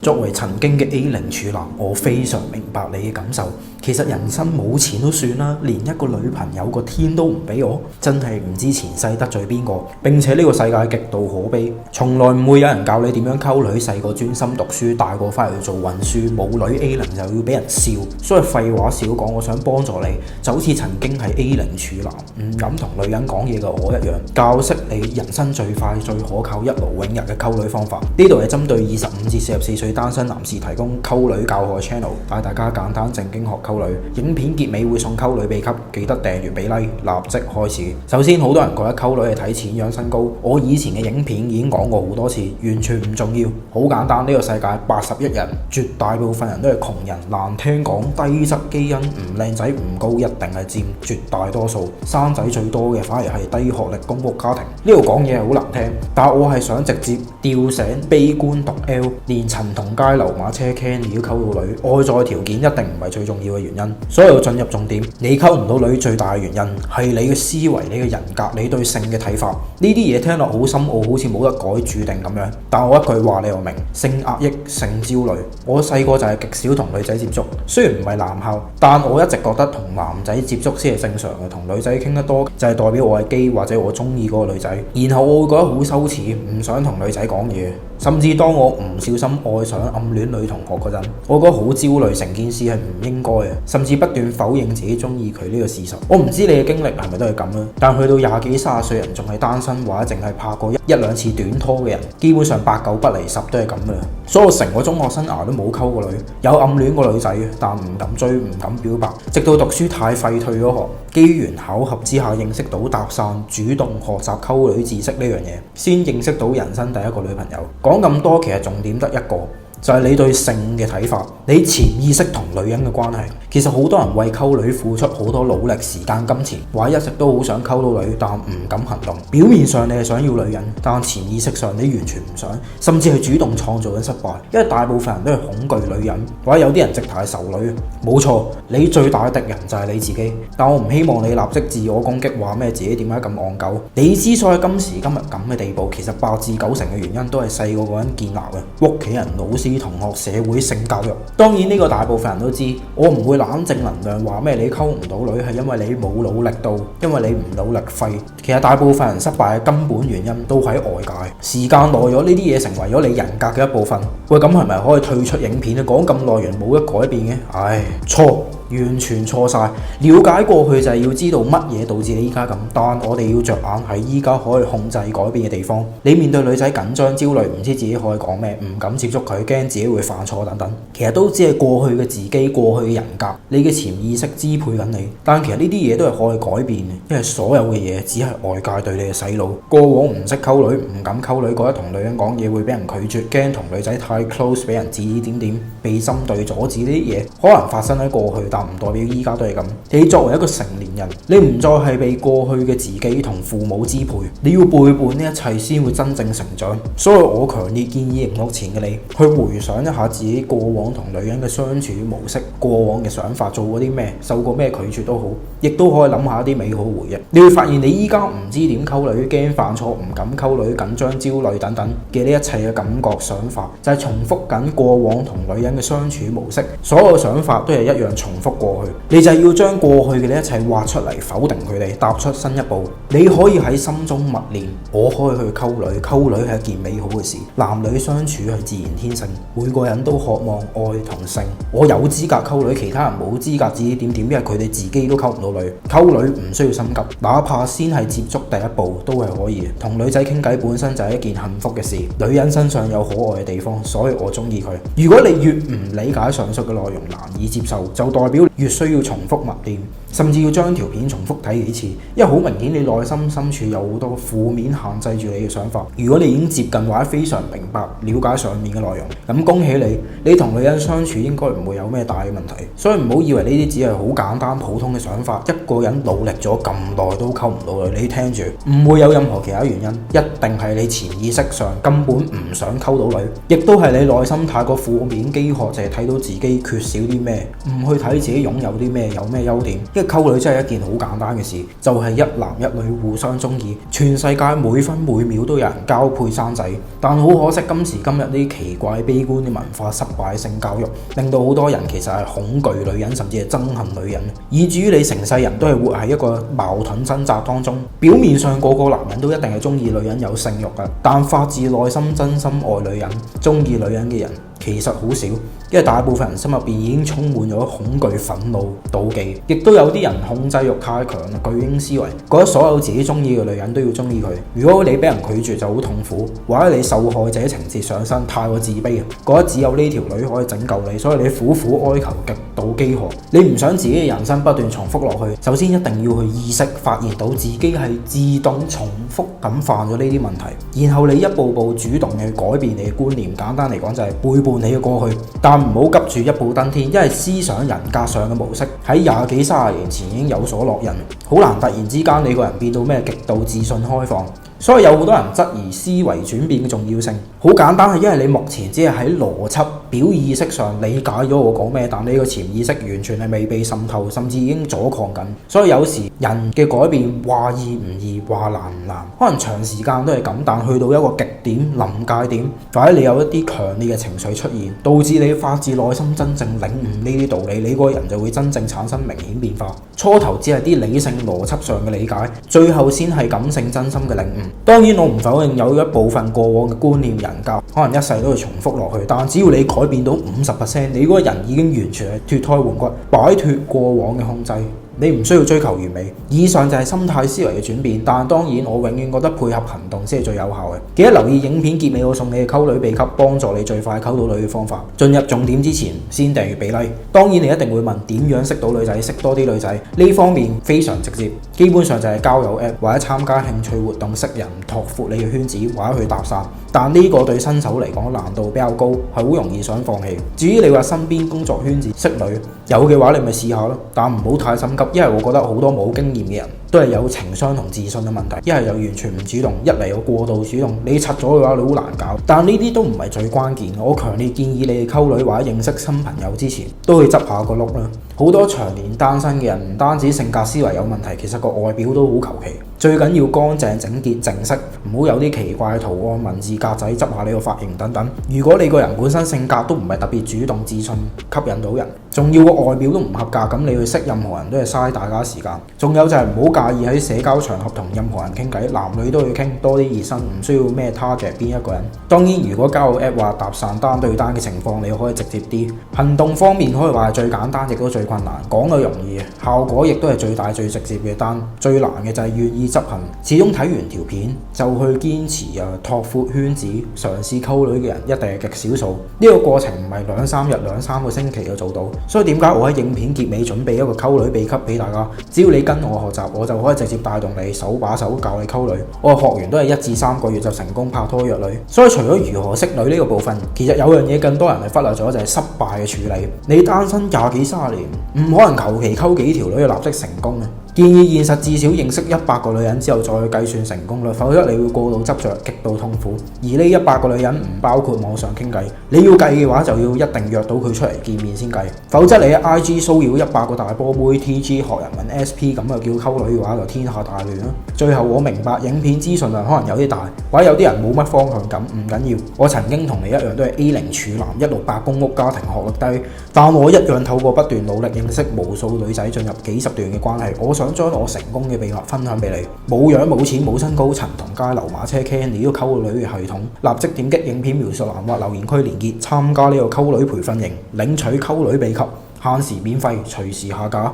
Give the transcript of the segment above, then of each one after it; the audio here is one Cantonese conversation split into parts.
作為曾經嘅 A0處男，我非常明白你嘅感受。其實人生冇錢都算啦，連一個女朋友個天都唔俾我，真係唔知前世得罪邊個。並且呢個世界極度可悲，從來唔會有人教你點樣溝女。細個專心讀書，大個翻去做運輸，冇女 A0就要俾人笑。所以廢話少講，我想幫助你，就好似曾經係 A0處男唔敢同女人講嘢嘅我一樣，教識你人生最快最可靠一勞永逸嘅溝女方法。呢度係針對25至44歲單身男士提供溝女教學 channel， 帶大家簡單正經學溝女。影片結尾會送溝女秘笈，記得訂閱俾 like， 立即開始。首先，好多人覺得溝女係睇錢養身高，我以前嘅影片已經講過好多次，完全唔重要。好簡單，呢個世界80億人，絕大部分人都係窮人，難聽講低質基因，唔靚仔唔高，一定係佔絕大多數。生仔最多嘅反而係低學歷公屋家庭。呢度講嘢係好難聽，但我係想直接吊醒悲觀毒 L， 連陳同佳流馬車 Kenny 都溝到女，外在條件一定唔係最重要嘅原因。所以我進入重點，你溝唔到女最大嘅原因係你嘅思維、你嘅人格、你對性嘅睇法。呢啲嘢聽落好深奧，好似冇得改注定咁樣。但我一句話你又明，性壓抑、性焦慮。我細個就係極少同女仔接觸，雖然唔係男校，但我一直覺得同男仔接觸先係正常嘅。同女仔傾得多就係代表我係基或者我中意嗰個女仔，然後我會覺得好羞恥，唔想同女仔講嘢。甚至當我唔小心愛上暗戀女同學嗰陣，我覺得好焦慮，成件事係唔應該嘅，甚至不斷否認自己中意佢呢個事實。我唔知你嘅經歷係咪都係咁啦，但去到20幾30歲人仲係單身或者淨係拍過一兩次短拖嘅人，基本上8、9不離10都係咁嘅。所以我成個中學生涯都冇溝過女，有暗戀過女仔，但唔敢追，唔敢表白。直到讀書太廢退咗學，機緣巧合之下認識到搭訕、主動學習溝女知識呢樣嘢，先認識到人生第一個女朋友。講咁多，其實重點得一個，就係你對性嘅睇法，你潛意識同女人嘅關係。其實好多人為溝女付出好多努力、時間、金錢，或者一直都好想溝到女，但唔敢行動。表面上你係想要女人，但潛意識上你完全唔想，甚至係主動創造緊失敗。因為大部分人都係恐懼女人，或者有啲人直頭係仇女。冇錯，你最大嘅敵人就係你自己。但我唔希望你立即自我攻擊，話咩自己點解咁戇鳩。你之所以今時今日咁嘅地步，其實8至9成嘅原因都係細個嗰人建立嘅，屋企人、老師、同學、社會、性教育。當然呢個大部分人都知，我唔會攬正能量話咩你溝唔到女係因為你冇努力到，因為你唔努力廢。其實大部分人失敗嘅根本原因都喺外界。時間耐咗，呢啲嘢成為咗你人格嘅一部分。喂，咁係咪可以退出影片啊？講咁耐人冇得改變嘅？唉，錯。完全錯晒。了解過去就係要知道乜嘢導致你依家咁，但我哋要着眼喺依家可以控制改變嘅地方。你面對女仔緊張焦慮，唔知自己可以講咩，唔敢接觸佢，驚自己會犯錯等等，其實都只係過去嘅自己，過去嘅人格，你嘅潛意識支配緊你。但其實呢啲嘢都係可以改變嘅，因為所有嘅嘢只係外界對你嘅洗腦。過往唔識溝女，唔敢溝女，覺得同女人講嘢會俾人拒絕，驚同女仔太 close 俾人指指點點，被針對阻止，呢啲嘢可能發生喺過去，但唔代表依家都係咁。你作為一個成年人，你唔再係被過去嘅自己同父母支配，你要背叛呢一切先會真正成長。所以我強烈建議熒幕前嘅你去回想一下自己過往同女人嘅相處模式，過往嘅想法，做過啲咩，受過咩拒絕都好，亦都可以諗下一啲美好回憶。你會發現你依家唔知點溝女，驚犯錯，唔敢溝女，緊張焦慮等等嘅呢一切嘅感覺想法，就係重複緊過往同女人嘅相處模式。所有想法都係一樣重複過去，你就係要將過去嘅呢一切挖出嚟，否定佢哋，踏出新一步。你可以喺心中默念，我可以去溝女，溝女係一件美好嘅事。男女相處係自然天性，每個人都渴望愛同性。我有資格溝女，其他人冇資格指指點點，因為佢哋自己都溝唔到女。溝女唔需要心急，哪怕先係接觸第一步都係可以。同女仔傾偈本身就係一件幸福嘅事。女人身上有可愛嘅地方，所以我中意佢。如果你越唔理解上述嘅內容，難以接受，就代表越需要重複默念，甚至要將條片重複睇幾次，因為好明顯你內心深處有好多負面限制住你嘅想法。如果你已經接近或者非常明白了解上面嘅內容，咁恭喜你，你同女人相處應該唔會有咩大嘅問題。所以唔好以為呢啲只係好簡單普通嘅想法，一個人努力咗咁耐都溝唔到女，你聽住，唔會有任何其他原因，一定係你潛意識上根本唔想溝到女，亦都係你內心太過負面飢渴，就係睇到自己缺少啲咩，唔去睇自己擁有啲咩，有咩優點。因為溝女真係一件好簡單嘅事，就係一男一女互相中意，全世界每分每秒都有人交配生仔，但好可惜今時今日呢啲奇怪悲觀嘅文化、失敗性教育，令到好多人其實係恐懼女人，甚至係憎恨女人，以至於你成世人都係活喺一個矛盾掙扎當中。表面上個男人都一定係中意女人有性慾嘅，但發自內心真心愛女人、中意女人嘅人其實好少，因為大部分人心入邊已經充滿咗恐懼、憤怒、妒忌，亦都有啲人控制慾太強啦，巨嬰思維，覺得所有自己中意嘅女人都要中意佢。如果你俾人拒絕就好痛苦，或者你受害者情節上身，太過自卑，覺得只有呢條女可以拯救你，所以你苦苦哀求，極度飢渴。你唔想自己嘅人生不斷重複落去，首先一定要去意識發現到自己係自動重複咁犯咗呢啲問題，然後你一步步主動去改變你嘅觀念。簡單嚟講就係背叛你嘅過去，但唔好急住一步登天，因為思想人格上嘅模式喺廿幾30年前已經有所落印，好難突然之間你個人變到咩極度自信開放。所以有好多人質疑思維轉變嘅重要性，好簡單係因為你目前只係喺邏輯表意識上理解咗我講咩，但你個潛意識完全係未被滲透，甚至已經阻抗緊。所以有時人嘅改變話易唔易，話難唔難，可能長時間都係咁，但去到一個極點臨界點，或者你有一啲強烈嘅情緒出現，導致你發自內心真正領悟呢啲道理，你個人就會真正產生明顯變化。初頭只係啲理性邏輯上嘅理解，最後先係感性真心嘅領悟。當然我唔否認有一部分過往嘅觀念人格可能一世都會重複落去，但只要你改變到50%，你嗰個人已經完全係脫胎換骨，擺脫過往嘅控制。你唔需要追求完美。以上就係心態思維嘅轉變，但當然我永遠覺得配合行動先係最有效嘅。記得留意影片結尾我送你嘅溝女秘笈，幫助你最快溝到女嘅方法。進入重點之前，先訂閱俾 like。當然你一定會問點樣識到女仔，識多啲女仔，呢方面非常直接，基本上就係交友 app 或者參加興趣活動識人，拓闊你嘅圈子或者去搭訕。但呢個對新手嚟講難度比較高，係好容易想放棄。至於你話身邊工作圈子識女，有嘅話你咪試下咯，但唔好太心急，因為我覺得好多冇經驗嘅人都係有情商同自信嘅問題，一係又完全唔主動，一嚟又過度主動，你柒咗嘅話你好難搞。但呢啲都唔係最關鍵，我強烈建議你哋溝女或者認識新朋友之前，都去執下個碌啦。好多長年單身嘅人唔單止性格思維有問題，其實個外表都好求其。最緊要乾淨整潔正式，唔好有啲奇怪嘅圖案、文字格仔，執下你個髮型等等。如果你個人本身性格都唔係特別主動自信，吸引到人，仲要個外表都唔合格，咁你去識任何人都係嘥大家時間。仲有就係唔好介意喺社交場合同任何人傾偈，男女都要傾，多啲熱身，唔需要咩 target 邊一個人。當然如果交友 app 話搭訕單對單嘅情況，你可以直接啲。行動方面可以話係最簡單，亦都最困難。講就容易，效果亦都係最大最直接嘅，但最難嘅就係願意執行。始終睇完條片就去堅持拓闊圈子，嘗試溝女嘅人一定係極少數。呢個過程唔係2-3日、2-3個星期就做到。所以點解我喺影片結尾準備一個溝女秘笈俾大家？只要你跟我學習，我就可以直接帶動你手把手教你溝女。我學完都係1至3個月就成功拍拖約女。所以除咗如何識女呢個部分，其實有樣嘢更多人係忽略咗，就係失敗嘅處理。你單身20幾30年，唔可能求其溝幾條女就立即成功嘅。建議現實至少認識100個女人之後再去計算成功率，否則你會過度執着，極度痛苦。而呢100個女人唔包括網上傾偈，你要計嘅話就要一定約到佢出嚟見面先計，否則你喺 IG 騷擾100個大波妹 TG 學人問 SP 咁就叫溝女嘅話就天下大亂啦。最後我明白影片資訊量可能有啲大，或者有啲人冇乜方向感，唔緊要。我曾經同你一樣都係 A0 處男168公屋家庭，學歷低，但我一樣透過不斷努力認識無數女仔，進入幾十段嘅關係。我想將我成功嘅秘密分享俾你。冇樣冇錢冇身高，陳同佳流馬車 Candy 都溝女嘅系統，立即點擊影片描述欄或留言區連結，參加呢個溝女培訓營，領取溝女秘笈，限時免費，隨時下架。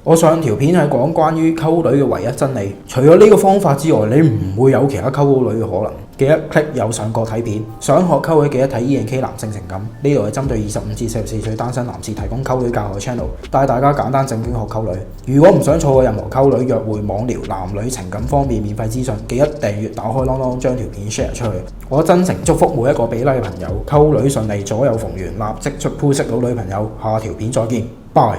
我上條片係講關於溝女嘅唯一真理，除咗呢個方法之外，你唔會有其他溝到女嘅可能。記得 click 右上角睇片。想學溝女記得睇 E&K 男性情感，呢度係針對25至44歲單身男士提供溝女教學 channel， 帶大家簡單正經學溝女。如果唔想錯過任何溝女約會、網聊、男女情感方面免費資訊，記得訂閱、打開啷啷，將條片 share 出去。我真誠祝福每一個俾 like 嘅朋友溝女順利，左右逢源，立即出鋪識到女朋友。下條片再見，拜。